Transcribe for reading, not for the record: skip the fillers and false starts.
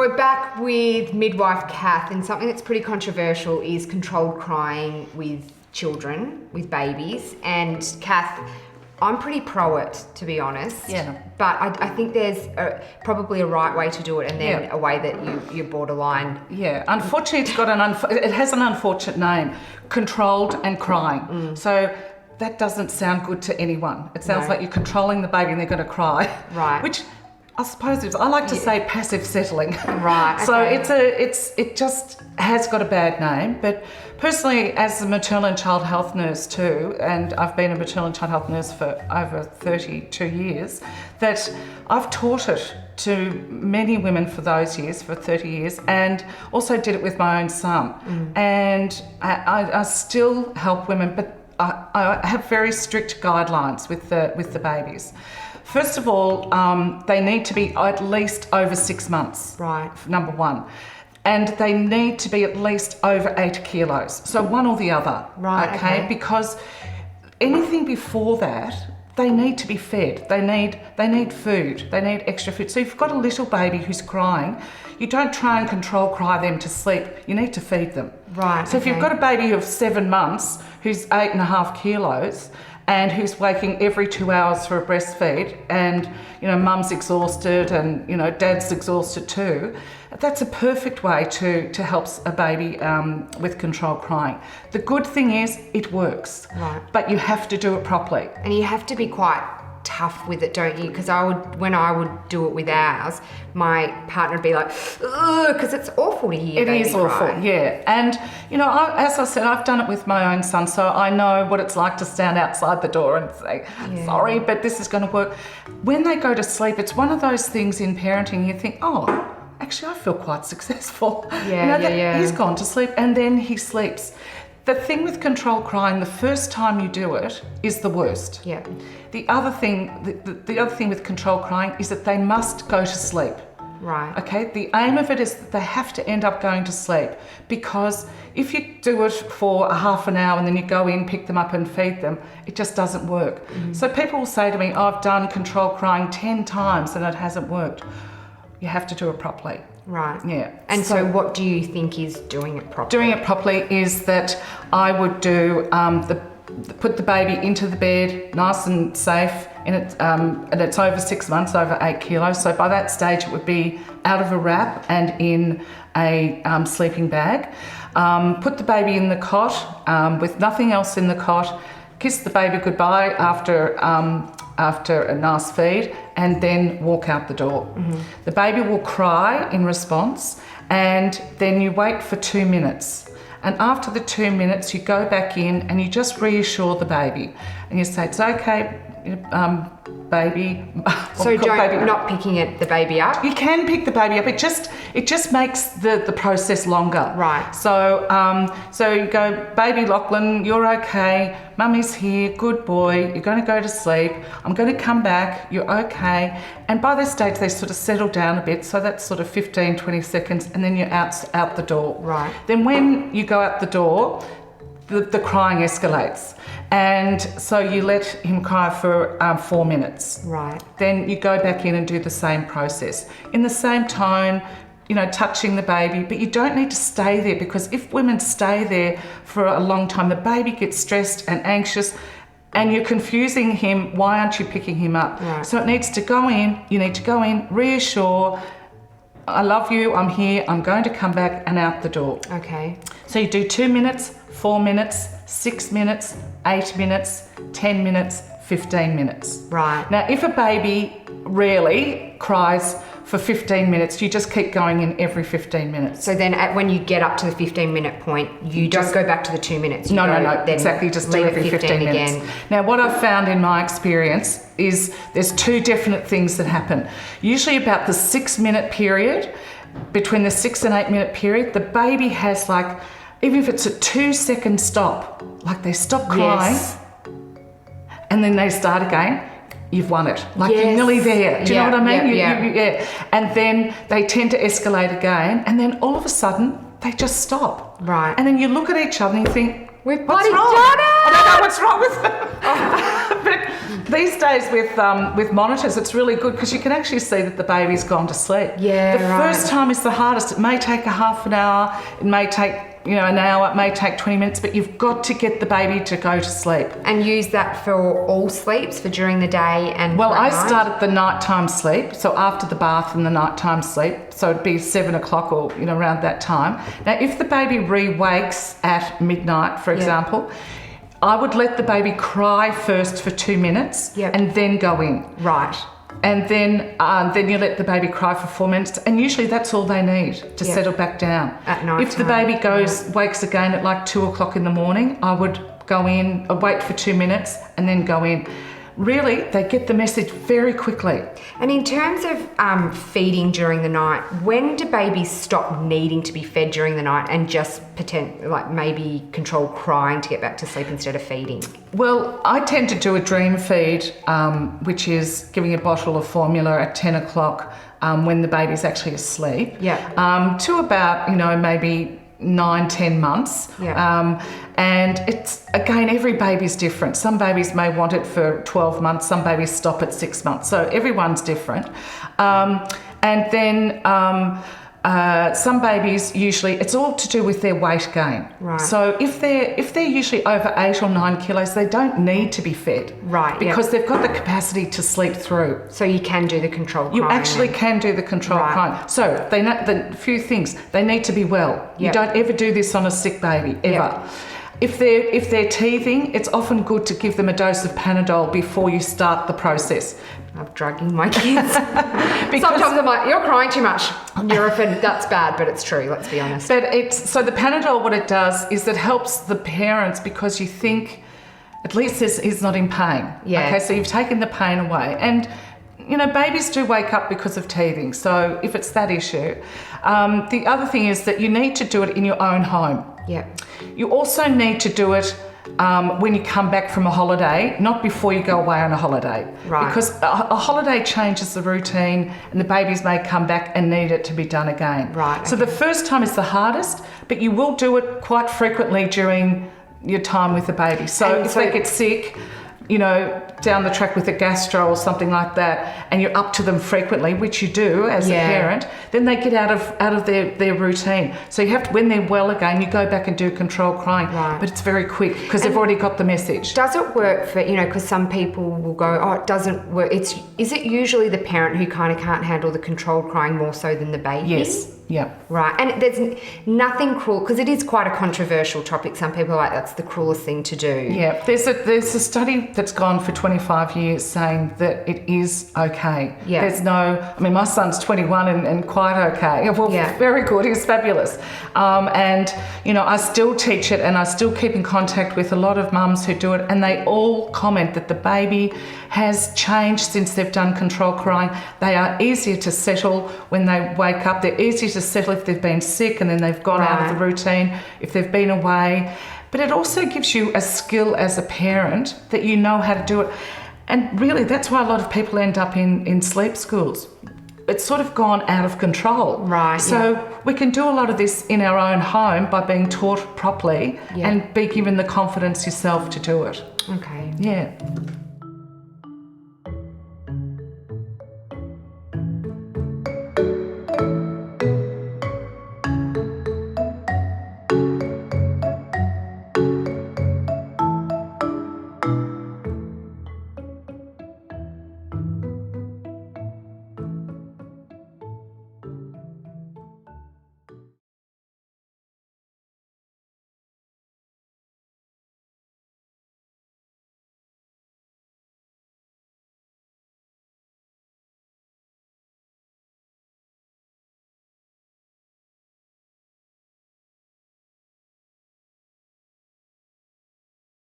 we're back with Midwife Cath, and something that's pretty controversial is controlled crying with children, with babies. And Cath, I'm pretty pro it, to be honest. Yeah. But I think there's probably a right way to do it, and then a way that you're borderline. Yeah. Unfortunately, it has an unfortunate name, controlled and crying. So that doesn't sound good to anyone. It sounds like you're controlling the baby and they're going to cry. Right. Which I suppose I like to say passive settling. Right. So okay. it just has got a bad name. But personally, as a maternal and child health nurse too, and I've been a maternal and child health nurse for over 32 years, that I've taught it to many women for those years, for 30 years, and also did it with my own son. And I still help women, but I have very strict guidelines with the babies. First of all, they need to be at least over 6 months. Right. Number one. And they need to be at least over 8 kilos. So one or the other. Right. Okay. Because anything before that, they need to be fed. They need food. They need extra food. So if you've got a little baby who's crying, you don't try and control cry them to sleep. You need to feed them. Right. So if you've got a baby of 7 months who's 8.5 kilos and who's waking every 2 hours for a breastfeed, and mum's exhausted and dad's exhausted too, that's a perfect way to help a baby with controlled crying. The good thing is it works. Right. But you have to do it properly. And you have to be quite tough with it, don't you? Because when I would do it with ours, my partner would be like, ugh, because it's awful to hear baby It is awful, cry. yeah. And, as I said, I've done it with my own son, so I know what it's like to stand outside the door and say, sorry, but this is going to work. When they go to sleep, it's one of those things in parenting, you think, oh, actually, I feel quite successful. He's gone to sleep, and then he sleeps. The thing with controlled crying, the first time you do it is the worst. Yeah. The other thing with controlled crying is that they must go to sleep. Right. Okay, the aim of it is that they have to end up going to sleep, because if you do it for a half an hour and then you go in, pick them up and feed them, it just doesn't work. So people will say to me, I've done controlled crying 10 times and it hasn't worked. You have to do it properly. Right. Yeah. And so what do you think is doing it properly? Doing it properly is that I would do put the baby into the bed nice and safe, and it's over 6 months, over 8 kilos. So by that stage it would be out of a wrap and in a sleeping bag. Put the baby in the cot with nothing else in the cot, kiss the baby goodbye after a nice feed, and then walk out the door. The baby will cry in response, and then you wait for 2 minutes. And after the 2 minutes, you go back in and you just reassure the baby. And you say, it's okay, baby. So not picking the baby up? You can pick the baby up. It just makes the process longer. Right. So you go, baby Lachlan, you're okay. Mummy's here, good boy. You're going to go to sleep. I'm going to come back. You're okay. And by this stage, they sort of settle down a bit. So that's sort of 15, 20 seconds, and then you're out the door. Right. Then when you go out the door, the crying escalates. And so you let him cry for 4 minutes. Right. Then you go back in and do the same process. In the same tone, touching the baby, but you don't need to stay there, because if women stay there for a long time, the baby gets stressed and anxious, and you're confusing him. Why aren't you picking him up? Right. So it needs to go in, you need to go in, reassure, I love you, I'm here, I'm going to come back, and out the door. Okay. So you do 2 minutes, 4 minutes, 6 minutes, 8 minutes, 10 minutes, 15 minutes. Right. Now, if a baby rarely cries for 15 minutes, you just keep going in every 15 minutes. So then when you get up to the 15-minute point, you don't go back to the 2 minutes. No, exactly, just do every 15 minutes. Again. Now, what I've found in my experience is there's 2 definite things that happen. Usually about the 6-minute period, between the 6 and 8 minute period, the baby has even if it's a 2-second stop, they stop crying, and then they start again, you've won it. You're nearly there. Do you know what I mean? Yeah. And then they tend to escalate again, and then all of a sudden they just stop. Right. And then you look at each other and you think, we've what's bloody wrong? done it! I don't know what's wrong with them. But these days with monitors, it's really good because you can actually see that the baby's gone to sleep. Yeah, the right. first time is the hardest. It may take a half an hour, it may take an hour, it may take 20 minutes, but you've got to get the baby to go to sleep. And use that for all sleeps, for during the day and Well, for I at night? start at the nighttime sleep, so after the bath and the nighttime sleep, so it'd be 7 o'clock or around that time. Now, if the baby re-wakes at midnight, for example, I would let the baby cry first for 2 minutes and then go in. Right. And then you let the baby cry for 4 minutes, and usually that's all they need to settle back down. At night If the baby wakes again at like 2 o'clock in the morning, I would go in, wait for 2 minutes, and then go in. Really, they get the message very quickly. And in terms of feeding during the night, when do babies stop needing to be fed during the night and just maybe control crying to get back to sleep instead of feeding? Well, I tend to do a dream feed, which is giving a bottle of formula at 10 o'clock when the baby's actually asleep. To about, maybe 9-10 months. And it's, again, every baby's different. Some babies may want it for 12 months, some babies stop at 6 months, so everyone's different. And then some babies usually, it's all to do with their weight gain. Right. So if they're usually over 8 or 9 kilos, they don't need to be fed. Right. Because they've got the capacity to sleep through. So you can do the controlled crying. You actually can do the controlled crying. So the few things, they need to be well. You don't ever do this on a sick baby, ever. If they're teething, it's often good to give them a dose of panadol before you start the process. I'm drugging my kids. Sometimes I'm like, you're crying too much. Nurofen, that's bad, but it's true, let's be honest. But so the panadol, what it does is it helps the parents because you think, at least he's not in pain. Okay, so you've taken the pain away. And babies do wake up because of teething. So if it's that issue, the other thing is that you need to do it in your own home. You also need to do it when you come back from a holiday, not before you go away on a holiday. Right. Because a holiday changes the routine and the babies may come back and need it to be done again. Right. So the first time is the hardest, but you will do it quite frequently during your time with the baby. So if they get sick, down the track with a gastro or something like that, and you're up to them frequently, which you do as a parent, then they get out of their routine. So you have to, when they're well again, you go back and do controlled crying. Right. But it's very quick because they've already got the message. Does it work for, because some people will go, oh, it doesn't work. Is it usually the parent who kind of can't handle the controlled crying more so than the baby? Yes. Yeah. Right. And there's nothing cruel, because it is quite a controversial topic. Some people are like, that's the cruelest thing to do. Yeah. There's a study that's gone for 25 years saying that it is okay. There's my son's 21 and quite okay. Well, very good. He's fabulous. And, I still teach it and I still keep in contact with a lot of mums who do it, and they all comment that the baby has changed since they've done controlled crying. They are easier to settle when they wake up. They're easier to settle if they've been sick and then they've gone out of the routine, if they've been away. But it also gives you a skill as a parent that you know how to do it. And really, that's why a lot of people end up in sleep schools. It's sort of gone out of control. Right. So we can do a lot of this in our own home by being taught properly and be given the confidence yourself to do it. Okay. Yeah.